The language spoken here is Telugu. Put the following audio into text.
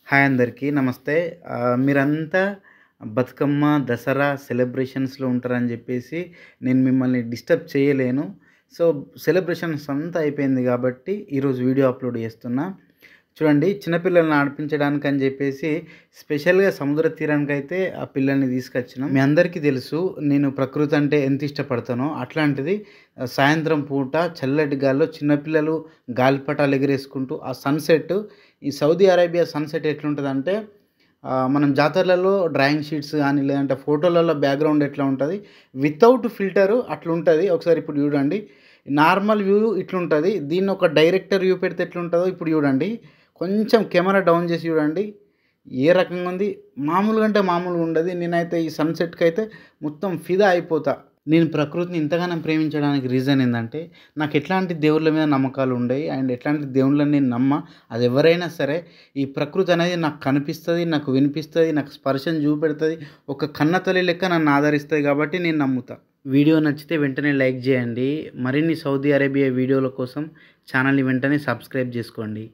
హాయ్ అందరికీ నమస్తే. మీరంతా బతుకమ్మ, దసరా సెలబ్రేషన్స్‌లో ఉంటారని జెప్పేసి నేను మిమ్మల్ని డిస్టర్బ్ చేయలేను. సో, సెలబ్రేషన్స్ అంతా అయిపోయింది గాబట్టి ఈరోజు వీడియో అప్‌లోడ్ జేస్తున్నా. చూడండి, చిన్న పిల్లల్ని ఆడిపించడానికని జెప్పేసి స్పెషల్‌గా సముద్ర తీరానికైతే ఆ పిల్లల్ని తీసుకొచ్చినాం. మీ అందరికీ తెలుసు నేను ప్రకృతి అంటే ఎంత ఇష్టపడతానో. అట్లాంటిది సాయంత్రం పూట చల్లటి గాలిలో చిన్న పిల్లలు గాలిపటాలు ఎగరేసుకుంటూ ఆ సన్‌సెట్, ఈ సౌదీ అరేబియా సన్‌సెట్ ఎట్లుంటదంటే మనం జాతరలలో డ్రాయింగ్ షీట్స్ గానీ, లేదంటే ఫోటోలలో బ్యాక్‌గ్రౌండ్ ఎట్లా ఉంటది, వితౌట్ ఫిల్టరు అట్లుంటది. ఒకసారి ఇప్పుడు చూడండి. నార్మల్ వ్యూ ఇట్లుంటది. దీన్ని ఒక డైరెక్టర్ వ్యూ పెడితే ఎట్లుంటదో ఇప్పుడు చూడండి. కొంచెం కెమెరా డౌన్ చేసి చూడండి. ఏ రకంగా ఉంది. మామూలుగా అంటే మామూలుగా ఉండదు. నేనైతే ఈ సన్‌సెట్‌కైతే మొత్తం ఫిదా అయిపోతా. నేను ప్రకృతిని ఇంతగానం ప్రేమించడానికి రీజన్ ఏందంటే, నాకు ఎట్లాంటి దేవుళ్ళ మీద నమ్మకాలు ఉండయి. అండ్ ఎట్లాంటి దేవుళ్ళని నేను అది ఎవరైనా సరే, ఈ ప్రకృతి అనేది నాకు కనిపిస్తది, నాకు వినిపిస్తది, నాకు స్పర్శను చూపెడుతది. ఒక కన్నతల్లి లెక్క నన్ను ఆదరిస్తది కాబట్టి నేను నమ్ముతా. వీడియో నచ్చితే వెంటనే లైక్ చేయండి. మరిన్ని సౌదీ అరేబియా వీడియోల కోసం ఛానల్‌ని వెంటనే సబ్స్క్రైబ్ చేసుకోండి.